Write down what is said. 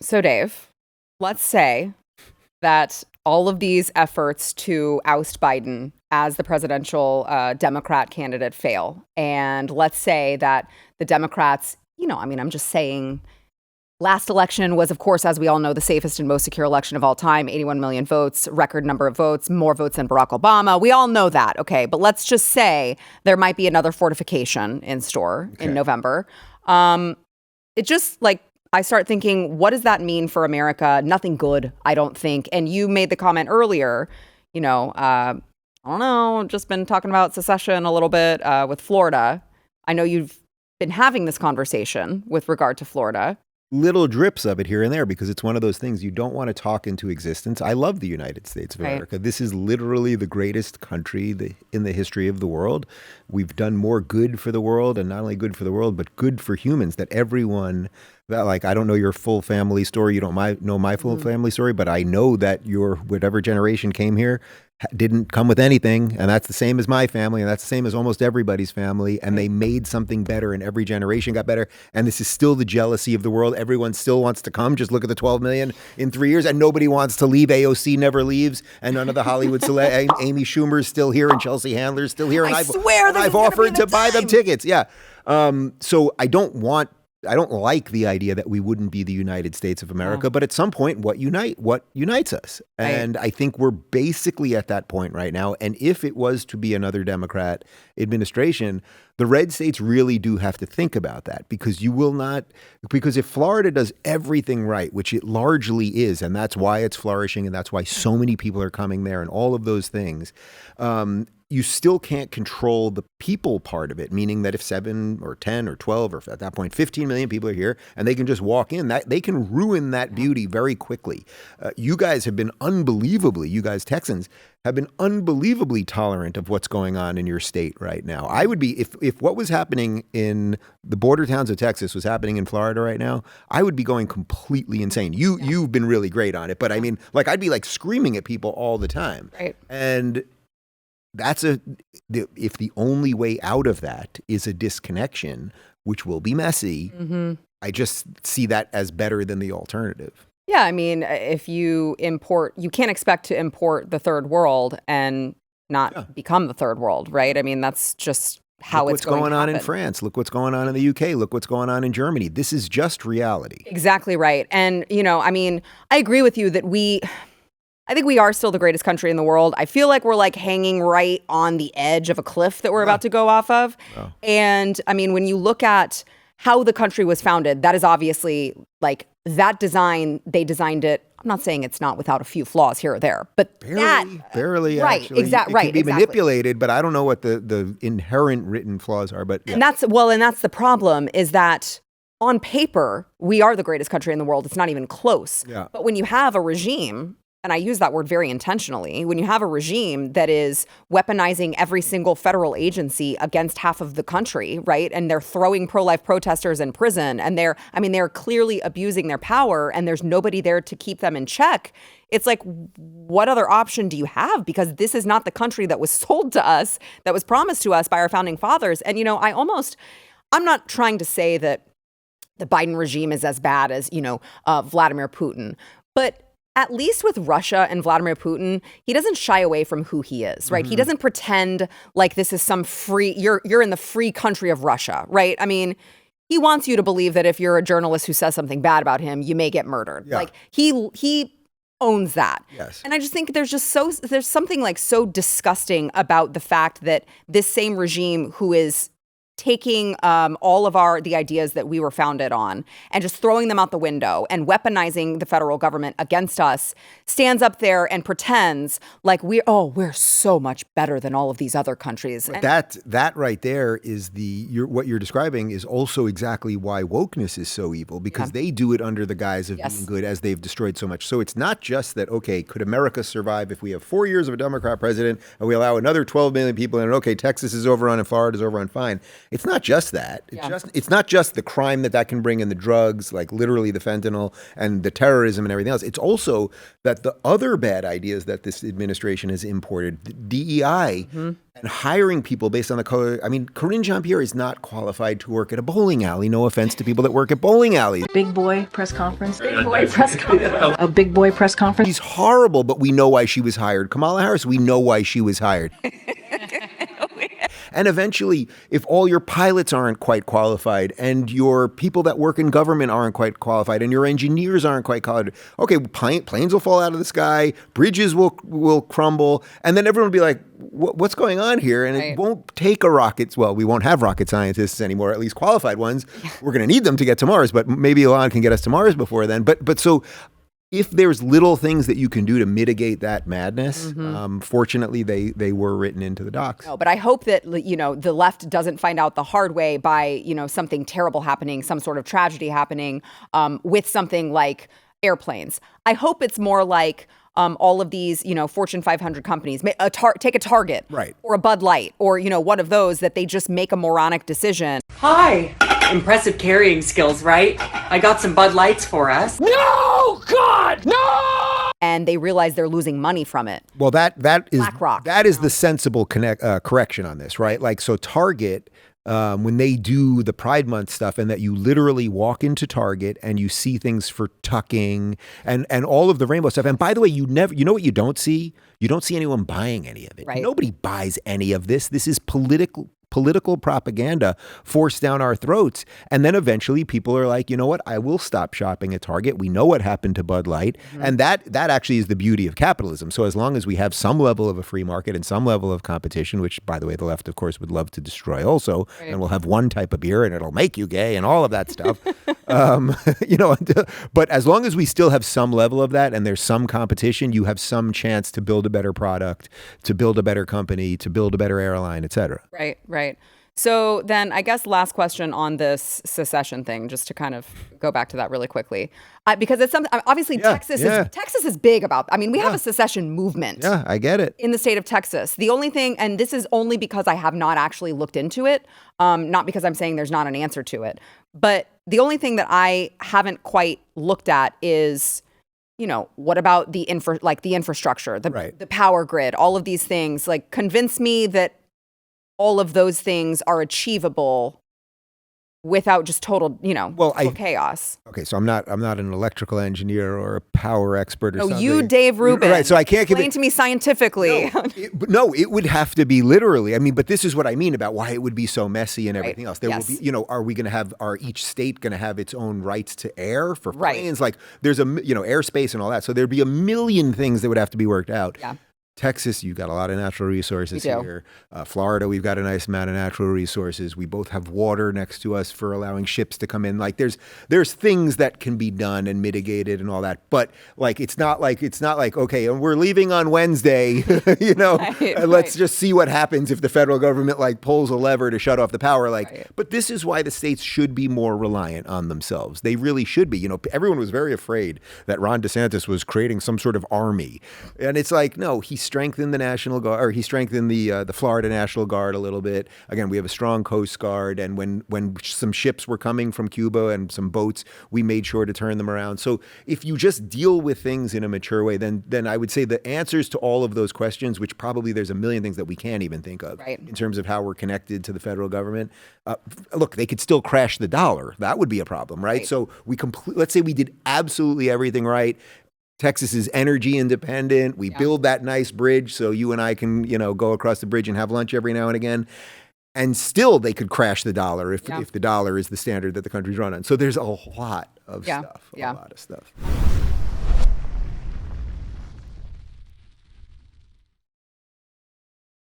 So, Dave, let's say that all of these efforts to oust Biden as the presidential Democrat candidate fail. And let's say that the Democrats, I'm just saying, last election was, of course, as we all know, the safest and most secure election of all time, 81 million votes, record number of votes, more votes than Barack Obama. We all know that. Okay. But let's just say there might be another fortification in store in November. It just I start thinking, what does that mean for America? Nothing good, I don't think. And you made the comment earlier, I don't know, just been talking about secession a little bit with Florida. I know you've been having this conversation with regard to Florida. Little drips of it here and there, because it's one of those things you don't want to talk into existence. I love the United States of America. This is literally the greatest country in the history of the world. We've done more good for the world, and not only good for the world, but good for humans, that everyone that, I don't know your full family story. You don't know my full family story, but I know that your whatever generation came here didn't come with anything, and that's the same as my family, and that's the same as almost everybody's family, and they made something better, and every generation got better, and this is still the jealousy of the world. Everyone still wants to come. Just look at the 12 million in 3 years, and nobody wants to leave. AOC never leaves, and none of the Hollywood Amy Schumer's still here, and Chelsea Handler's still here, and I've offered to buy them tickets. Yeah. So I don't like the idea that we wouldn't be the United States of America, but at some point, what unites us? And I think we're basically at that point right now. And if it was to be another Democrat administration, the red states really do have to think about that, because because if Florida does everything right, which it largely is, and that's why it's flourishing, and that's why so many people are coming there and all of those things, you still can't control the people part of it, meaning that if 7 or 10 or 12 or at that point 15 million people are here and they can just walk in, that they can ruin that beauty very quickly. You guys have been you guys Texans have been unbelievably tolerant of what's going on in your state right now. I would be, if what was happening in the border towns of Texas was happening in Florida right now, I would be going completely insane. You've been really great on it, but I mean, I'd be screaming at people all the time. Right. And if the only way out of that is a disconnection, which will be messy, I just see that as better than the alternative. Yeah, I mean, if you can't expect to import the third world and not become the third world, right? I mean, that's just how it's going to happen. Look what's going on in France. Look what's going on in the UK. Look what's going on in Germany. This is just reality. Exactly right. And, I agree with you that I think we are still the greatest country in the world. I feel like we're hanging right on the edge of a cliff that we're about to go off of. Oh. And I mean, when you look at how the country was founded, that is obviously that design, they designed it. I'm not saying it's not without a few flaws here or there, but barely, right, actually. Exactly, right. It can be manipulated, but I don't know what the inherent written flaws are. But yeah. And that's the problem, is that on paper, we are the greatest country in the world. It's not even close. Yeah. But when you have a regime, and I use that word very intentionally, when you have a regime that is weaponizing every single federal agency against half of the country, right? And they're throwing pro-life protesters in prison, and they're clearly abusing their power, and there's nobody there to keep them in check. It's what other option do you have? Because this is not the country that was sold to us, that was promised to us by our founding fathers. And, I'm not trying to say that the Biden regime is as bad as, Vladimir Putin, but at least with Russia and Vladimir Putin, he doesn't shy away from who he is, right? He doesn't pretend like this is some you're in the free country of Russia, right? I mean, he wants you to believe that if you're a journalist who says something bad about him, you may get murdered. Yeah. He owns that. Yes. And I just think there's something so disgusting about the fact that this same regime, who is taking all of the ideas that we were founded on and just throwing them out the window and weaponizing the federal government against us, stands up there and pretends we're so much better than all of these other countries. And that right there is what you're describing is also exactly why wokeness is so evil, because they do it under the guise of being good, as they've destroyed so much. So it's not just that, okay, could America survive if we have 4 years of a Democrat president and we allow another 12 million people in, and okay, Texas is overrun and Florida is overrun, fine. It's not just that. It's not just the crime that can bring in the drugs, like literally the fentanyl and the terrorism and everything else. It's also that the other bad ideas that this administration has imported, DEI, and hiring people based on the color. I mean, Corinne Jean-Pierre is not qualified to work at a bowling alley. No offense to people that work at bowling alleys. Big boy press conference. Big boy press conference. A big boy press conference. She's horrible, but we know why she was hired. Kamala Harris, we know why she was hired. And eventually, if all your pilots aren't quite qualified and your people that work in government aren't quite qualified and your engineers aren't quite qualified, okay, planes will fall out of the sky, bridges will crumble, and then everyone will be like, what's going on here? And it won't take a rocket. Well, we won't have rocket scientists anymore, at least qualified ones. We're going to need them to get to Mars, but maybe Elon can get us to Mars before then. But so if there's little things that you can do to mitigate that madness, fortunately, they were written into the docs. No, but I hope that, the left doesn't find out the hard way by, something terrible happening, some sort of tragedy happening with something like airplanes. I hope it's more like all of these, Fortune 500 companies, take a Target or a Bud Light or, one of those that they just make a moronic decision. Hi. Impressive carrying skills, right? I got some Bud Lights for us. No! God! No! And they realize they're losing money from it. Well, that is BlackRock, the sensible correction on this, right? Like, so Target, when they do the Pride Month stuff and that you literally walk into Target and you see things for tucking and all of the rainbow stuff. And by the way, you know what you don't see? You don't see anyone buying any of it. Right. Nobody buys any of this. This is political propaganda forced down our throats. And then eventually people are like, you know what? I will stop shopping at Target. We know what happened to Bud Light. And that actually is the beauty of capitalism. So as long as we have some level of a free market and some level of competition, which, by the way, the left, of course, would love to destroy also, and we'll have one type of beer and it'll make you gay and all of that stuff. But as long as we still have some level of that and there's some competition, you have some chance to build a better product, to build a better company, to build a better airline, et cetera. Right. So then I guess last question on this secession thing, just to kind of go back to that really quickly, because it's something, obviously Texas is big about, we have a secession movement. Yeah, I get it. In the state of Texas. The only thing, and this is only because I have not actually looked into it, not because I'm saying there's not an answer to it, but the only thing that I haven't quite looked at is, what about the infrastructure, the power grid, all of these things, like convince me that all of those things are achievable without just total, chaos. Okay, so I'm not an electrical engineer or a power expert or something. You, Dave Rubin. Right, so I can't explain to me scientifically. No, it would have to be literally. but this is what I mean about why it would be so messy and everything else. There will be, are we going to have, each state going to have its own rights to air for planes? Like there's airspace and all that. So there'd be a million things that would have to be worked out. Yeah. Texas, you've got a lot of natural resources here. Florida, we've got a nice amount of natural resources. We both have water next to us for allowing ships to come in. Like there's things that can be done and mitigated and all that. But like it's not like okay, and we're leaving on Wednesday, and let's just see what happens if the federal government like pulls a lever to shut off the power. But this is why the states should be more reliant on themselves. They really should be. Everyone was very afraid that Ron DeSantis was creating some sort of army, and it's like no, he strengthened the National Guard, or he strengthened the Florida National Guard a little bit. Again, we have a strong Coast Guard, and when some ships were coming from Cuba and some boats, we made sure to turn them around. So if you just deal with things in a mature way, then I would say the answers to all of those questions, which probably there's a million things that we can't even think of in terms of how we're connected to the federal government. Look, they could still crash the dollar. That would be a problem, right? So let's say we did absolutely everything right. Texas is energy independent. We build that nice bridge so you and I can, go across the bridge and have lunch every now and again. And still they could crash the dollar if the dollar is the standard that the country's run on. So there's a lot of stuff, a lot of stuff.